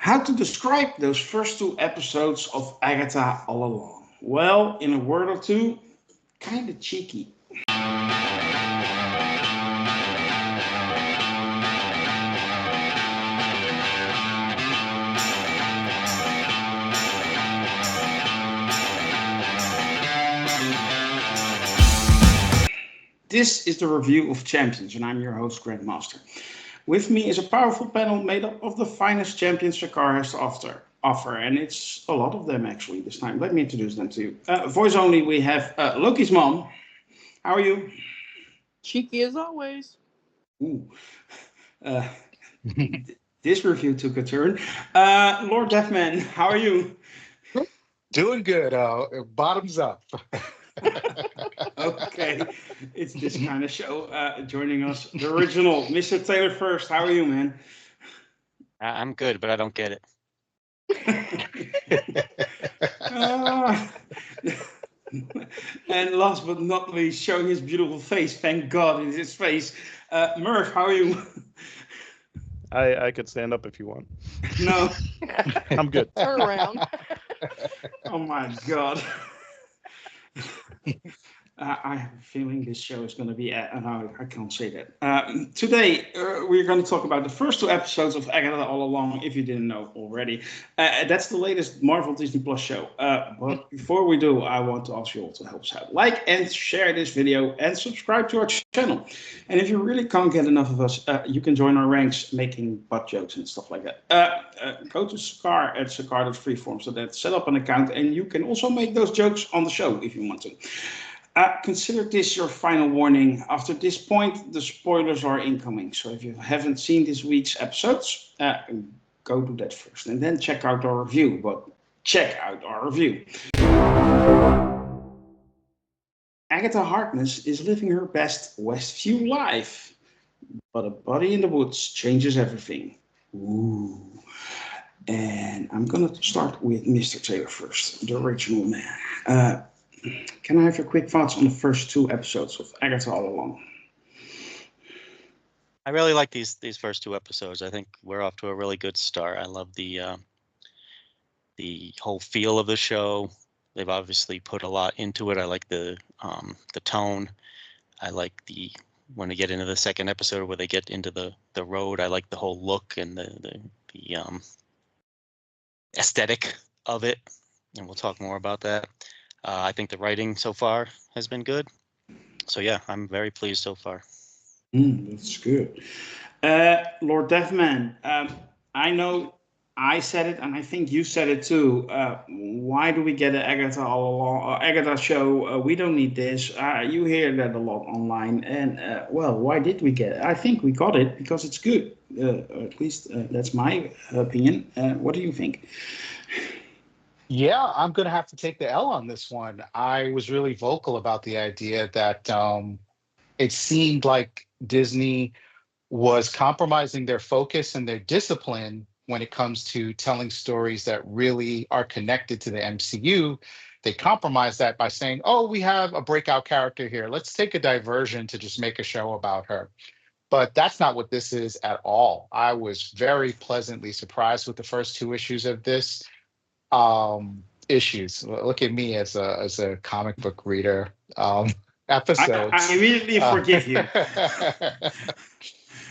How to describe those first two episodes of Agatha all along? Well, in a word or two, kind of cheeky. This is the review of Champions, and I'm your host, Grandmaster. With me is a powerful panel made up of the finest champions Sakar has to offer, and it's a lot of them actually this time. Let me introduce them to you. Voice only, we have Lokismom. How are you? Cheeky as always. Ooh. Uh, this review took a turn. Lord Deathman, how are you? Doing good. Bottoms up. Okay, it's this kind of show. Joining us, the original Mr. Taylor First. How are you, man? I'm good, but I don't get it. Ah. And last but not least, showing his beautiful face. Thank God, it's his face. Merv, how are you? I could stand up if you want. No. I'm good. Turn around. Oh my God. I have a feeling this show is going to be. No, I can't say that. Today, we're going to talk about the first two episodes of Agatha All Along, if you didn't know already. That's the latest Marvel Disney Plus show. But before we do, I want to ask you all to help us out. Like and share this video and subscribe to our channel. And if you really can't get enough of us, you can join our ranks making butt jokes and stuff like that. Go to Sakar at Sakar.freeform so that set up an account, and you can also make those jokes on the show if you want to. Consider this your final warning. After this point, the spoilers are incoming. So if you haven't seen this week's episodes, go do that first and then check out our review. But check out our review. Agatha Harkness is living her best Westview life, but a body in the woods changes everything. Ooh. And I'm going to start with Mr. Taylor first, the original man. Can I have your quick thoughts on the first two episodes of Agatha All Along? I really like these first two episodes. I think we're off to a really good start. I love the whole feel of the show. They've obviously put a lot into it. I like the tone. I like when they get into the second episode where they get into the road. I like the whole look and the aesthetic of it, and we'll talk more about that. I think the writing so far has been good. So yeah, I'm very pleased so far. That's good. Lord Deathman, I know I said it, and I think you said it too. Why do we get an Agatha all along? Agatha show? We don't need this. You hear that a lot online, and well, why did we get it? I think we got it because it's good. At least that's my opinion. What do you think? Yeah, I'm going to have to take the L on this one. I was really vocal about the idea that it seemed like Disney was compromising their focus and their discipline when it comes to telling stories that really are connected to the MCU. They compromised that by saying, oh, we have a breakout character here. Let's take a diversion to just make a show about her. But that's not what this is at all. I was very pleasantly surprised with the first two issues of this. Issues. Look at me as a comic book reader. Episodes. I immediately forgive you.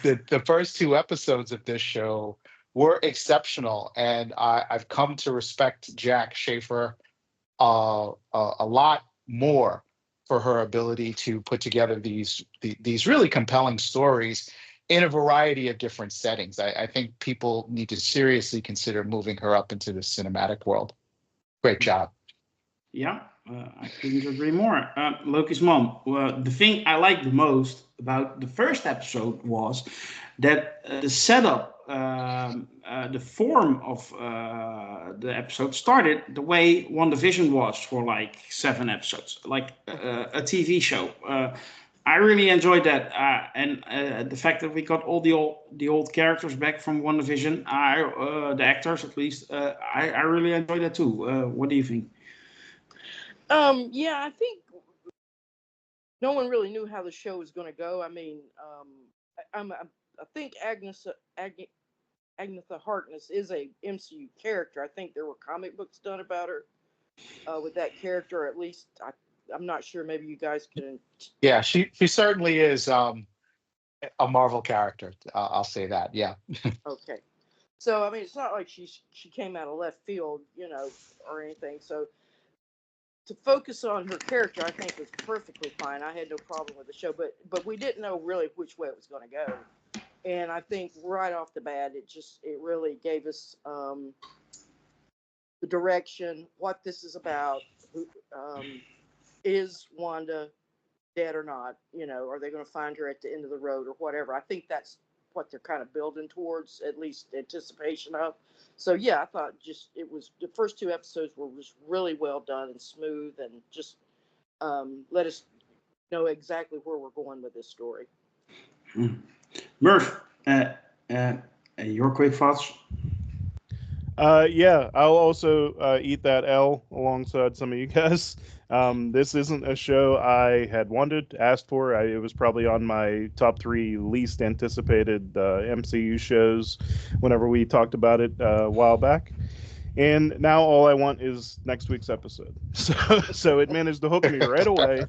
The first two episodes of this show were exceptional, and I've come to respect Jack Schaefer a lot more for her ability to put together these really compelling stories in a variety of different settings. I think people need to seriously consider moving her up into the cinematic world. Great job. Yeah, I couldn't agree more. Lokismom, the thing I liked the most about the first episode was that the setup, the form of the episode started the way WandaVision was for like 7 episodes, like a TV show. I really enjoyed that, and the fact that we got all the old characters back from WandaVision, the actors at least. I really enjoyed that too. What do you think? Yeah, I think no one really knew how the show was going to go. I mean, I think Agatha Harkness is a MCU character. I think there were comic books done about her with that character, or at least I'm not sure. Maybe you guys can. Yeah, she certainly is a Marvel character. I'll say that. Yeah. Okay. So I mean, it's not like she came out of left field, or anything. So to focus on her character, I think was perfectly fine. I had no problem with the show, but we didn't know really which way it was going to go, and I think right off the bat, it really gave us the direction, what this is about. Who is Wanda dead or not? Are they going to find her at the end of the road or whatever? I think that's what they're kind of building towards, at least anticipation of. So yeah, I thought it was the first two episodes were just really well done and smooth, and just let us know exactly where we're going with this story. Merv, your quick thoughts? Yeah, I'll also eat that L alongside some of you guys. This isn't a show I had wanted, asked for. It was probably on my top 3 least anticipated MCU shows whenever we talked about it a while back. And now all I want is next week's episode. So it managed to hook me right away.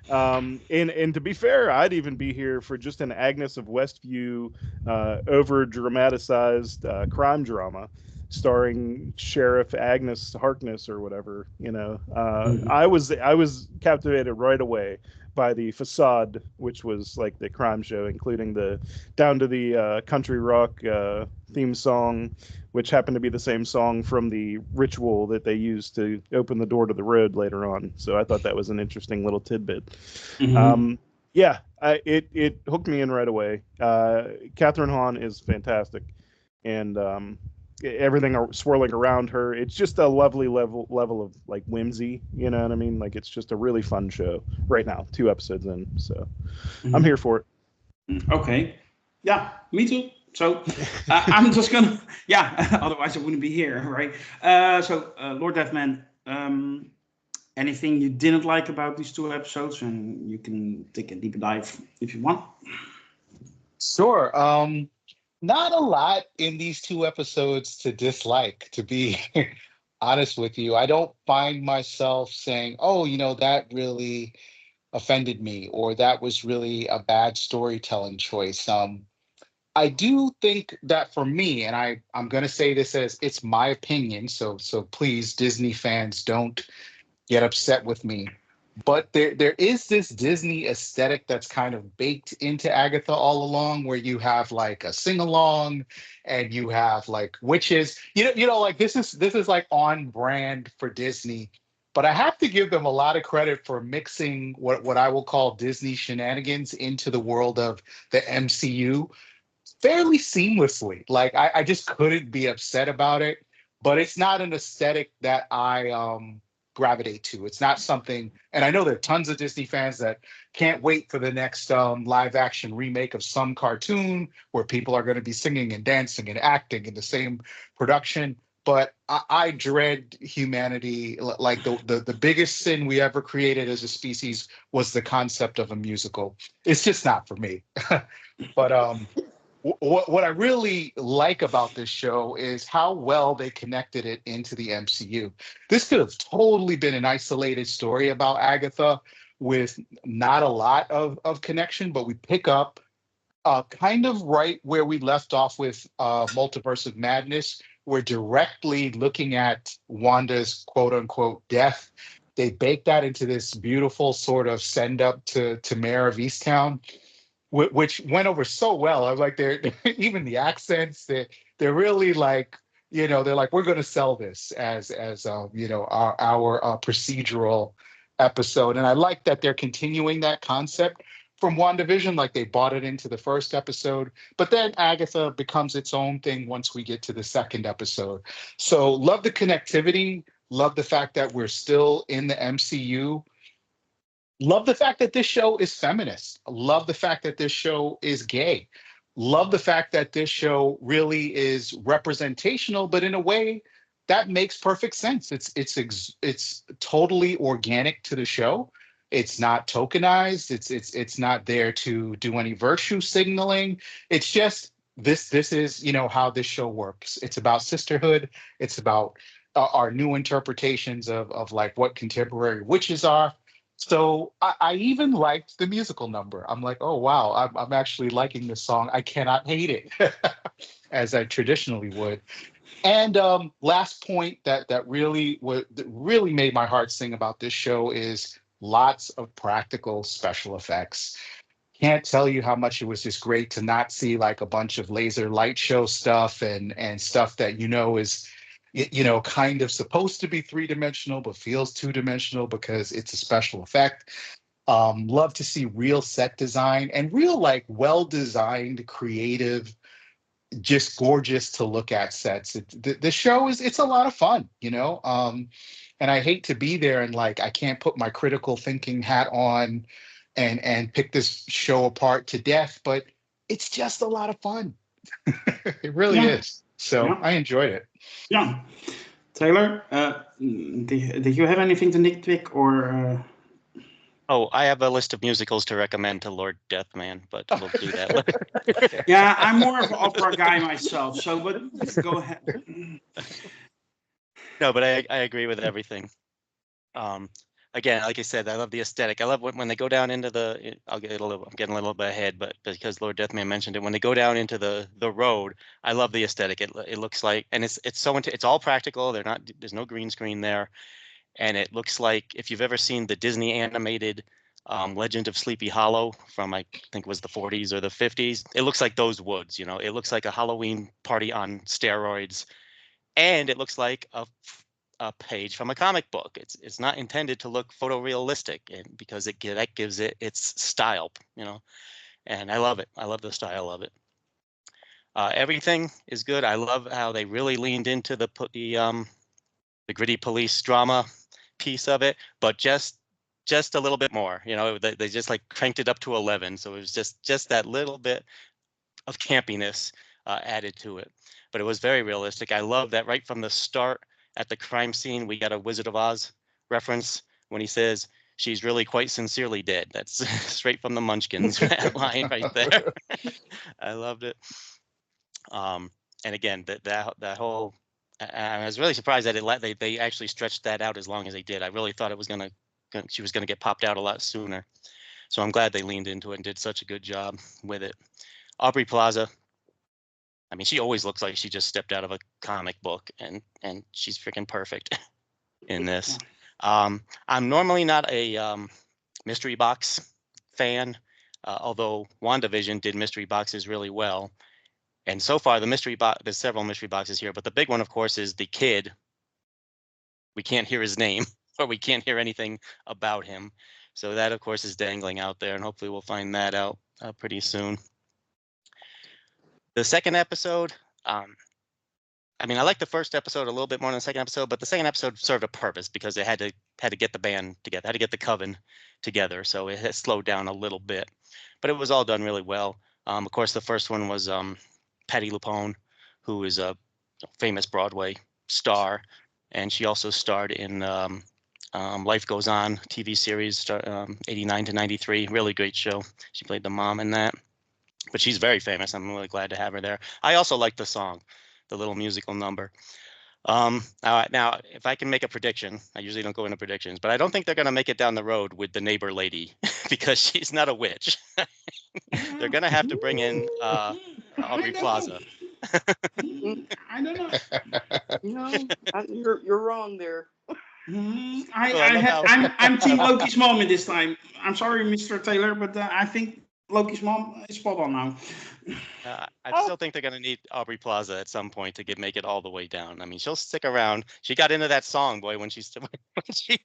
And to be fair, I'd even be here for just an Agnes of Westview over dramatized crime drama starring Sheriff Agnes Harkness or whatever. I was captivated right away by the facade, which was like the crime show, including down to the country rock theme song, which happened to be the same song from the ritual that they used to open the door to the road later on. So I thought that was an interesting little tidbit. Mm-hmm. It hooked me in right away. Catherine Hahn is fantastic, and everything swirling around her. It's just a lovely level of like whimsy. You know what I mean? Like it's just a really fun show right now. 2 episodes in, so I'm here for it. Okay. Yeah, me too. So I'm just gonna, otherwise I wouldn't be here, right? Lord Deathman, anything you didn't like about these 2 episodes, and you can take a deeper dive if you want. Sure. Not a lot in these 2 episodes to dislike, to be honest with you. I don't find myself saying, oh, that really offended me, or that was really a bad storytelling choice. I do think that for me, and I'm going to say this as it's my opinion, so please, Disney fans, don't get upset with me. But there is this Disney aesthetic that's kind of baked into Agatha all along, where you have like a sing along, and you have like witches. Like this is like on brand for Disney. But I have to give them a lot of credit for mixing what I will call Disney shenanigans into the world of the MCU fairly seamlessly. Like I just couldn't be upset about it. But it's not an aesthetic that I gravitate to. It's not something, and I know there are tons of Disney fans that can't wait for the next live action remake of some cartoon where people are going to be singing and dancing and acting in the same production. But I dread humanity. Like the biggest sin we ever created as a species was the concept of a musical. It's just not for me. But what I really like about this show is how well they connected it into the MCU. This could have totally been an isolated story about Agatha with not a lot of connection, but we pick up kind of right where we left off with Multiverse of Madness. We're directly looking at Wanda's quote unquote death. They bake that into this beautiful sort of send up to Mayor of Easttown, which went over so well. I was like, they're even the accents, they're really like, they're like, we're going to sell this as our procedural episode. And I like that they're continuing that concept from WandaVision, like they bought it into the first episode, but then Agatha becomes its own thing once we get to the second episode. So love the connectivity, love the fact that we're still in the MCU. Love the fact that this show is feminist. Love the fact that this show is gay. Love the fact that this show really is representational, but in a way that makes perfect sense. It's totally organic to the show. It's not tokenized. It's not there to do any virtue signaling. It's just this is, you know, how this show works. It's about sisterhood. It's about our new interpretations of like what contemporary witches are. So I even liked the musical number. I'm like, oh wow, I'm actually liking this song. I cannot hate it as I traditionally would. And last point that really made my heart sing about this show is lots of practical special effects. Can't tell you how much it was just great to not see like a bunch of laser light show stuff and stuff that you know is you know kind of supposed to be three-dimensional but feels two-dimensional because it's a special effect. Love to see real set design and real like well-designed, creative, just gorgeous to look at sets. The show is it's a lot of fun, you know. And I hate to be there and like I can't put my critical thinking hat on and pick this show apart to death, but it's just a lot of fun. It really Yeah. is. So Yeah. I enjoyed it. Yeah. Taylor, did you have anything to nitpick or? Oh, I have a list of musicals to recommend to Lord Deathman, but we'll do that later. Yeah, I'm more of an opera guy myself. So, but go ahead. No, but I agree with everything. Again, like I said, I love the aesthetic. I love when they go down into the. I'm getting a little bit ahead, but because Lord Deathman mentioned it, when they go down into the road, I love the aesthetic. It looks like, and it's all practical. There's no green screen there, and it looks like if you've ever seen the Disney animated Legend of Sleepy Hollow from I think it was the 40s or the 50s. It looks like those woods. You know, it looks like a Halloween party on steroids, and it looks like a page from a comic book. It's not intended to look photorealistic, and because that gives it its style, you know. And I love it. I love the style of it. Everything is good. I love how they really leaned into the gritty police drama piece of it, but just a little bit more. You know, they just like cranked it up to 11, so it was just that little bit of campiness added to it. But it was very realistic. I love that right from the start at the crime scene, we got a Wizard of Oz reference when he says, "She's really quite sincerely dead." That's straight from the Munchkins, that line right there. I loved it. And again, that whole, I was really surprised that they actually stretched that out as long as they did. I really thought she was gonna get popped out a lot sooner. So I'm glad they leaned into it and did such a good job with it. Aubrey Plaza, I mean, she always looks like she just stepped out of a comic book, and she's freaking perfect in this. I'm normally not a mystery box fan, although WandaVision did mystery boxes really well. And so far, there's several mystery boxes here, but the big one, of course, is the kid. We can't hear his name, or we can't hear anything about him. So that, of course, is dangling out there, and hopefully we'll find that out pretty soon. The second episode, I mean, I like the first episode a little bit more than the second episode, but the second episode served a purpose because it had to get the band together, had to get the coven together, so it has slowed down a little bit, but it was all done really well. Of course, the first one was Patti LuPone, who is a famous Broadway star, and she also starred in Life Goes On TV series, 89 to 93. Really great show. She played the mom in that. But she's very famous. I'm really glad to have her there. I also like the song, the little musical number. Now, if I can make a prediction, I usually don't go into predictions, but I don't think they're going to make it down the road with the neighbor lady because she's not a witch. They're going to have to bring in Aubrey Plaza. I don't know. No, you're wrong there. I'm Team Lokismom this time. I'm sorry, Mr. Taylor, but I think Lokismom is spot on now. I still think they're going to need Aubrey Plaza at some point to make it all the way down. I mean, she'll stick around. She got into that song, boy, when she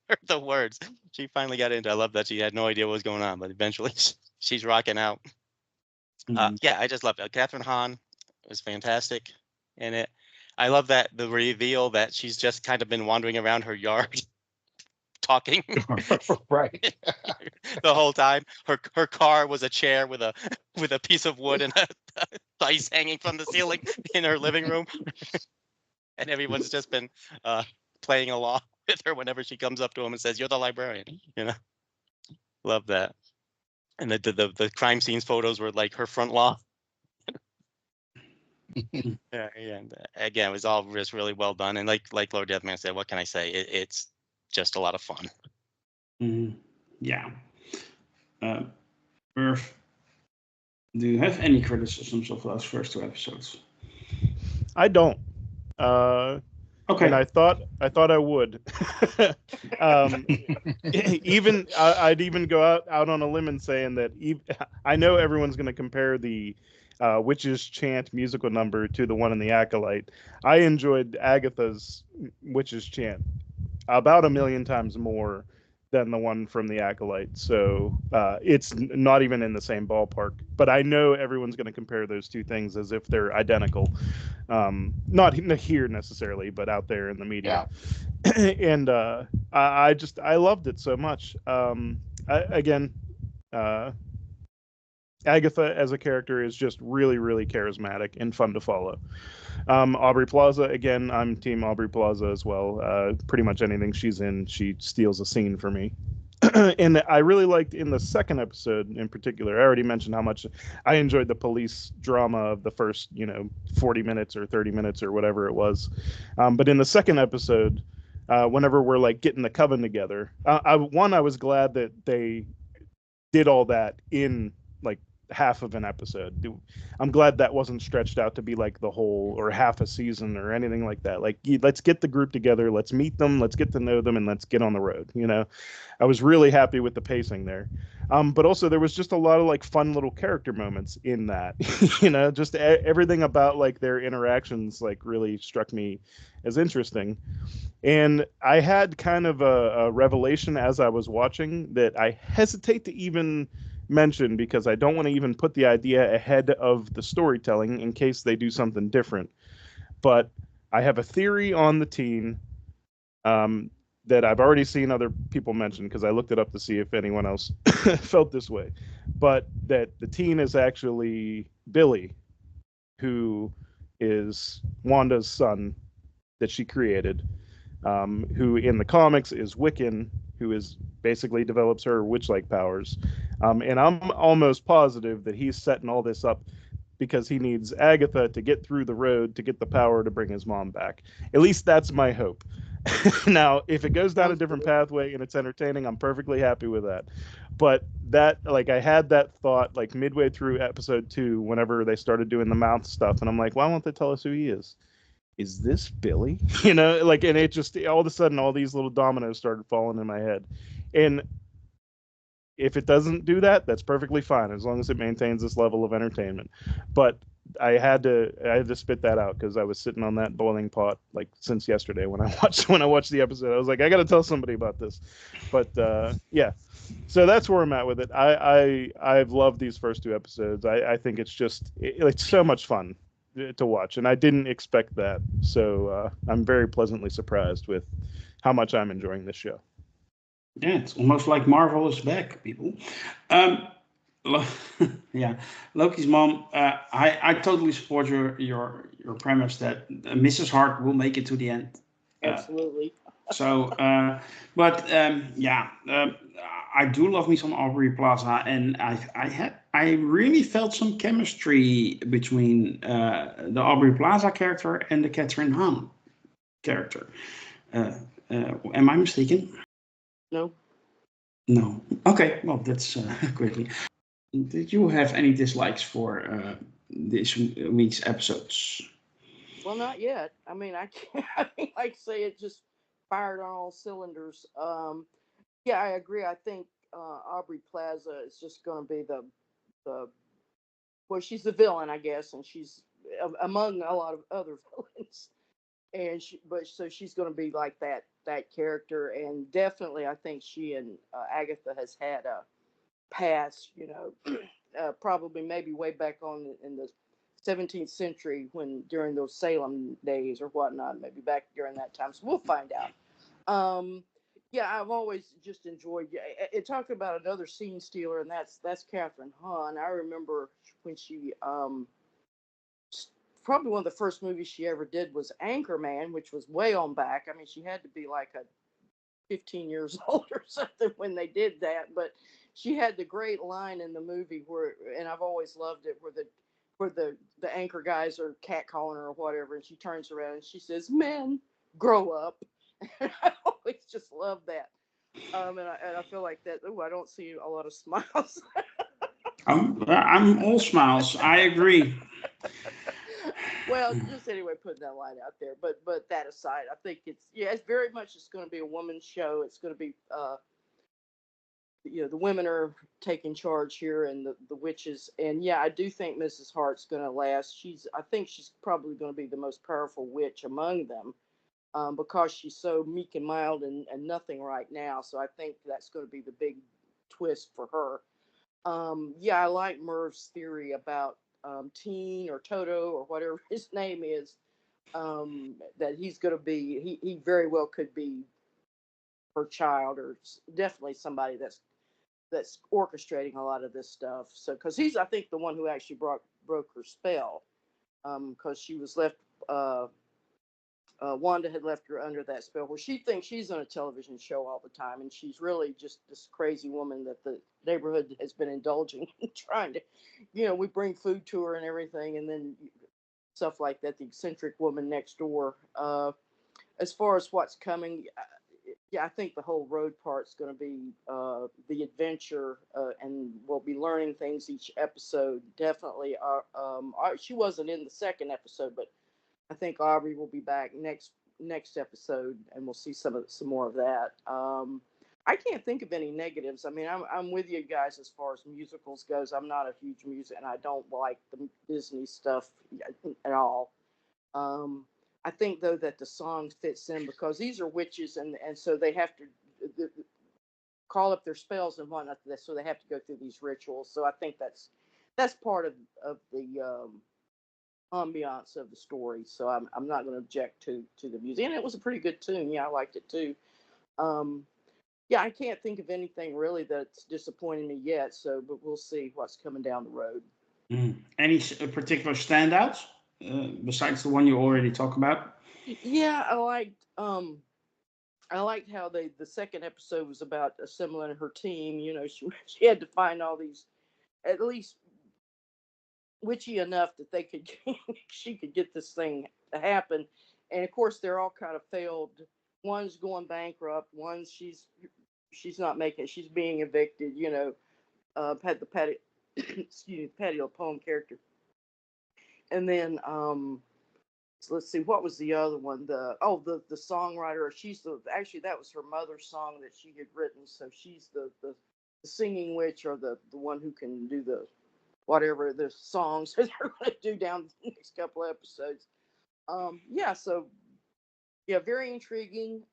heard the words. She finally got into. I love that she had no idea what was going on, but eventually she's rocking out. Yeah, I just loved it. Catherine Hahn was fantastic in it. I love that the reveal that she's just kind of been wandering around her yard talking Right. the whole time. Her car was a chair with a piece of wood and a dice hanging from the ceiling in her living room, and everyone's just been playing along with her whenever she comes up to him and says, "You're the librarian." You know, love that. And the crime scenes photos were like her front lawn. Yeah, and again, it was all just really well done. And like Lord Deathman said, what can I say? It's just a lot of fun. Mhm. Yeah. Merv, do you have any criticisms of those first 2 episodes? I don't. And Okay. I thought I would. um, even I'd even go out on a limb and saying that I know everyone's going to compare the Witch's Chant musical number to the one in the Acolyte. I enjoyed Agatha's Witch's Chant about a million times more than the one from the Acolyte. So it's not even in the same ballpark. But I know everyone's going to compare those two things as if they're identical. Not here necessarily, but out there in the media. Yeah. And I loved it so much. Again, uh, Agatha as a character is just really, really charismatic and fun to follow. Aubrey Plaza, again, I'm Team Aubrey Plaza as well. Pretty much anything she's in, she steals a scene for me. And I really liked in the second episode in particular. I already mentioned how much I enjoyed the police drama of the first, 40 minutes or 30 minutes or whatever it was. But in the second episode, whenever we're like getting the coven together, I was glad that they did all that in like half of an episode. I'm glad that wasn't stretched out to be like the whole or half a season or anything like that. Like, let's get the group together, let's meet them, let's get to know them, and let's get on the road. I was really happy with the pacing there. But also there was just a lot of like fun little character moments in that. Just everything about like their interactions like really struck me as interesting. And I had kind of a revelation as I was watching that I hesitate to even mention because I don't want to even put the idea ahead of the storytelling in case they do something different. But I have a theory on the teen um, that I've already seen other people mention because I looked it up to see if anyone else felt this way. But that the teen is actually Billy, who is Wanda's son that she created, who in the comics is Wiccan, who is basically develops her witch-like powers. And I'm almost positive that he's setting all this up because he needs Agatha to get through the road to get the power to bring his mom back. At least that's my hope. Now, if it goes down a different pathway and it's entertaining, I'm perfectly happy with that. But that, like, I had that thought like midway through episode 2, whenever they started doing the mouth stuff, and I'm like, why won't they tell us who he is? Is this Billy? Like, and it just all of a sudden all these little dominoes started falling in my head. And if it doesn't do that, that's perfectly fine as long as it maintains this level of entertainment. But I had to spit that out because I was sitting on that boiling pot like since yesterday when I watched the episode. I was like, I got to tell somebody about this. But yeah, so that's where I'm at with it. I've loved these first 2 episodes. I think it's so much fun to watch, and I didn't expect that. So I'm very pleasantly surprised with how much I'm enjoying this show. Yeah, it's almost like Marvel is back, people. Um, yeah, Loki's mom. I totally support your premise that Mrs. Hart will make it to the end. Absolutely. So, but yeah, I do love me some Aubrey Plaza, and I really felt some chemistry between the Aubrey Plaza character and the Catherine Hahn character. Am I mistaken? No. No. Okay. Well, that's quickly. Did you have any dislikes for this week's episodes? Well, not yet. I mean, I can't. I mean, like say it just fired on all cylinders. Yeah, I agree. I think Aubrey Plaza is just going to be the well, she's the villain, I guess, and she's among a lot of other villains. And but so she's going to be like that character, and definitely, I think she and Agatha has had a past. Probably maybe way back on in the 17th century when during those Salem days or whatnot, maybe back during that time. So we'll find out. Yeah, I've always just enjoyed. It talked about another scene stealer, and that's Catherine Hahn. I remember when she probably one of the first movies she ever did was Anchorman, which was way on back. I mean, she had to be like a 15 years old or something when they did that, but she had the great line in the movie where, and I've always loved it, where the where the anchor guys are catcalling her or whatever, and she turns around and she says, "Men, grow up." And I always just love that. And I feel like that. Oh, I don't see a lot of smiles. I'm all smiles. I agree. Well, just anyway, putting that line out there. But that aside, I think it's very much it's going to be a woman's show. It's going to be the women are taking charge here, and the witches. And yeah, I do think Mrs. Hart's going to last. I think she's probably going to be the most powerful witch among them, because she's so meek and mild and nothing right now. So I think that's going to be the big twist for her. Yeah, I like Merv's theory about Teen or Toto or whatever his name is. That he's going to be, he very well could be her child, or definitely somebody that's orchestrating a lot of this stuff. So, because he's, I think, the one who actually broke her spell, because she was left. Wanda had left her under that spell where she thinks she's on a television show all the time, and she's really just this crazy woman that the neighborhood has been indulging in trying to, we bring food to her and everything, and then stuff like that. The eccentric woman next door. As far as what's coming, yeah, I think the whole road part's going to be the adventure, and we'll be learning things each episode. Definitely, she wasn't in the second episode, but I think Aubrey will be back next episode, and we'll see some more of that. I can't think of any negatives. I mean, I'm with you guys as far as musicals goes. I'm not a huge music, and I don't like the Disney stuff at all. I think though that the song fits in because these are witches, and so they have to call up their spells and whatnot. So they have to go through these rituals. So I think that's part of the ambiance of the story. So I'm not going to object to the music, and it was a pretty good tune. Yeah, I liked it too. Yeah, I can't think of anything really that's disappointing me yet. So, but we'll see what's coming down the road. Any particular standouts besides the one you already talked about? Yeah, I liked how the second episode was about assembling her team. She had to find all these, at least witchy enough that she could get this thing to happen. And of course, they're all kind of failed. One's going bankrupt. One she's not making. She's being evicted. Had the Patty, Patty LuPone character, and then so let's see, what was the other one? The songwriter. Actually that was her mother's song that she had written. So she's the singing witch, or the one who can do the whatever the songs that they're going to do down the next couple of episodes. Yeah, so yeah, very intriguing.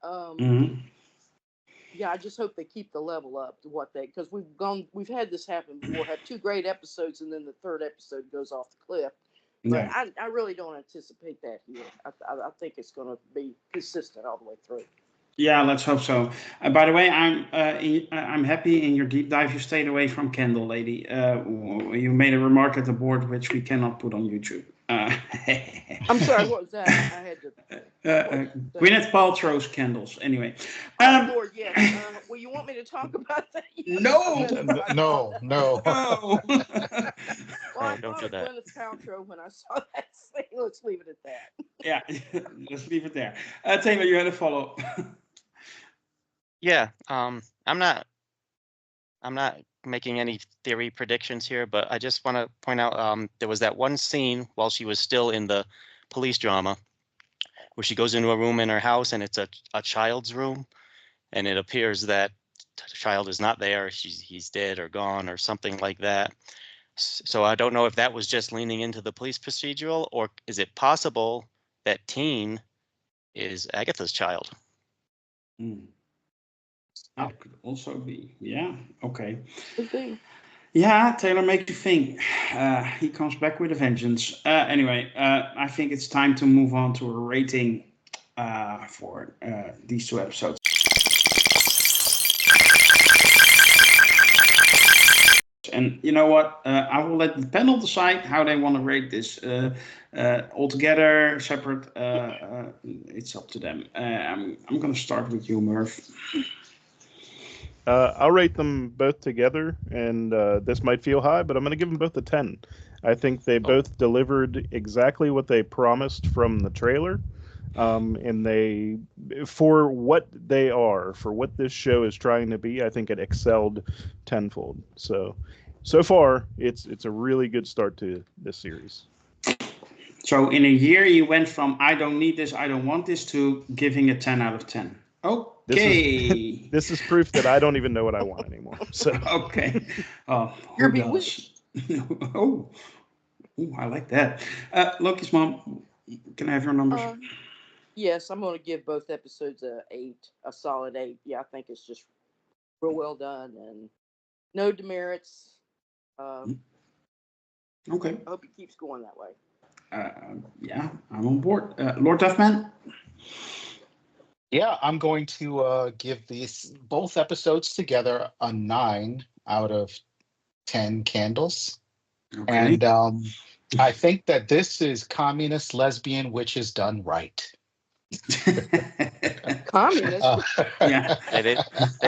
Yeah, I just hope they keep the level up to because we've had this happen before. Have two great episodes, and then the third episode goes off the cliff. But Yeah. I really don't anticipate that here. I think it's going to be consistent all the way through. Yeah, let's hope so. By the way, I'm happy in your deep dive you stayed away from Candle Lady. You made a remark at the board which we cannot put on YouTube. I'm sorry, what was that? I had to. Gwyneth Paltrow's candles. Anyway. Lord, yes. Well, you want me to talk about that? No. No. No. Well, I don't thought do of that. Gwyneth Paltrow when I saw that thing. Let's leave it at that. Yeah, let's leave it there. Taylor, you had a follow-up. Yeah, I'm not making any theory predictions here, but I just want to point out there was that one scene while she was still in the police drama where she goes into a room in her house and it's a child's room, and it appears that the child is not there. He's dead or gone or something like that. So I don't know if that was just leaning into the police procedural, or is it possible that Teen is Agatha's child? That could also be. Yeah. Okay. Good thing. Yeah, Taylor makes you think. He comes back with a vengeance. Anyway, I think it's time to move on to a rating for these two episodes. And you know what? I will let the panel decide how they want to rate this. Altogether, separate. It's up to them. I'm going to start with you, Merv. I'll rate them both together, and this might feel high, but I'm going to give them both a 10. I think they both delivered exactly what they promised from the trailer. And they, for what they are, for what this show is trying to be, I think it excelled tenfold. So far, it's a really good start to this series. So in a year, you went from I don't need this, I don't want this, to giving it 10 out of 10. Okay. This is proof that I don't even know what I want anymore. So Okay. Oh, You're who does? bewitched. Oh, ooh, I like that. Lokismom, can I have your numbers? Yes, I'm going to give both episodes a solid 8. Yeah, I think it's just real well done and no demerits. Okay. I hope it keeps going that way. Yeah, I'm on board. Lord Duffman? Yeah, I'm going to give these both episodes together a 9 out of 10 candles. Okay. And I think that this is communist lesbian witches done right. Communist? Yeah. They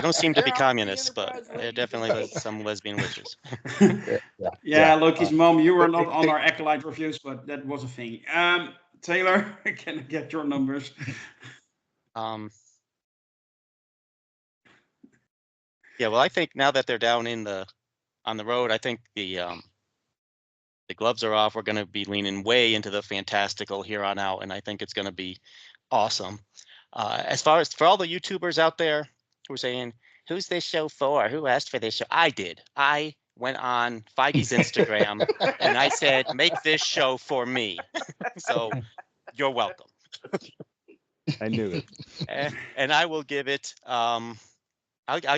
don't seem to be They're communists, out with the but enterprise they're definitely some lesbian witches. Yeah, Loki's mom, you were not on they- our Acolyte reviews, but that was a thing. Taylor, can I get your numbers? Yeah, well, I think now that they're down on the road, I think the gloves are off. We're going to be leaning way into the fantastical here on out, and I think it's going to be awesome. As far as for all the YouTubers out there who are saying, "Who's this show for? Who asked for this show?" I did. I went on Feige's Instagram and I said, "Make this show for me." So you're welcome. I knew it. And I will give it. I'll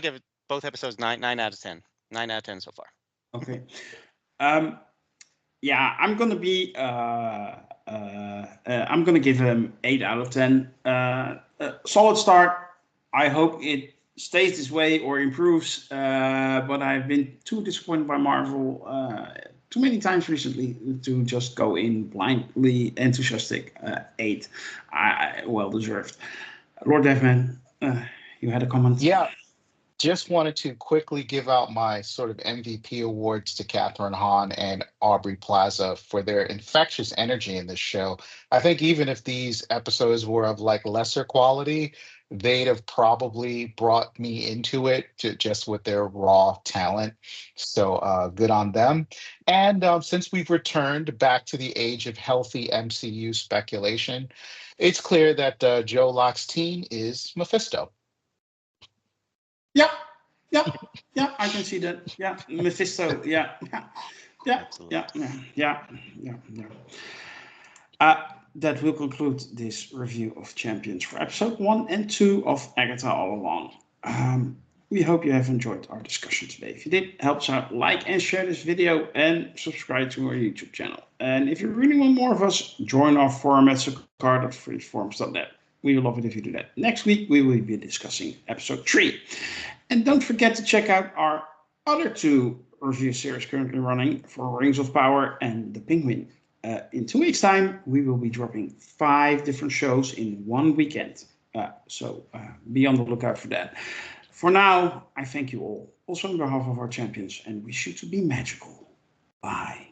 give it both episodes 9 out of 10. 9 out of 10 so far. Okay. Yeah, I'm gonna be. I'm gonna give him 8 out of 10. Solid start. I hope it stays this way or improves. But I've been too disappointed by Marvel too many times recently to just go in blindly enthusiastic. 8, well deserved. Lord Devman, you had a comment. Yeah, just wanted to quickly give out my sort of MVP awards to Catherine Hahn and Aubrey Plaza for their infectious energy in this show. I think even if these episodes were of like lesser quality, they'd have probably brought me into it just with their raw talent. So good on them. And since we've returned back to the age of healthy MCU speculation, it's clear that Joe Locke's teen is Mephisto. Yeah, yeah, yeah. I can see that. Yeah, Mephisto. Yeah, yeah, Absolutely. yeah. That will conclude this review of Champions for episode 1 and 2 of Agatha All Along. We hope you have enjoyed our discussion today. If you did, help us out, like and share this video and subscribe to our YouTube channel. And if you really want more of us, join our forum at sukkar.freeforums.net. We will love it if you do that. Next week, we will be discussing episode 3. And don't forget to check out our other 2 review series currently running for Rings of Power and The Penguin. In 2 weeks' time, we will be dropping 5 different shows in one weekend. So be on the lookout for that. For now, I thank you all, also on behalf of our champions, and wish you to be magical. Bye.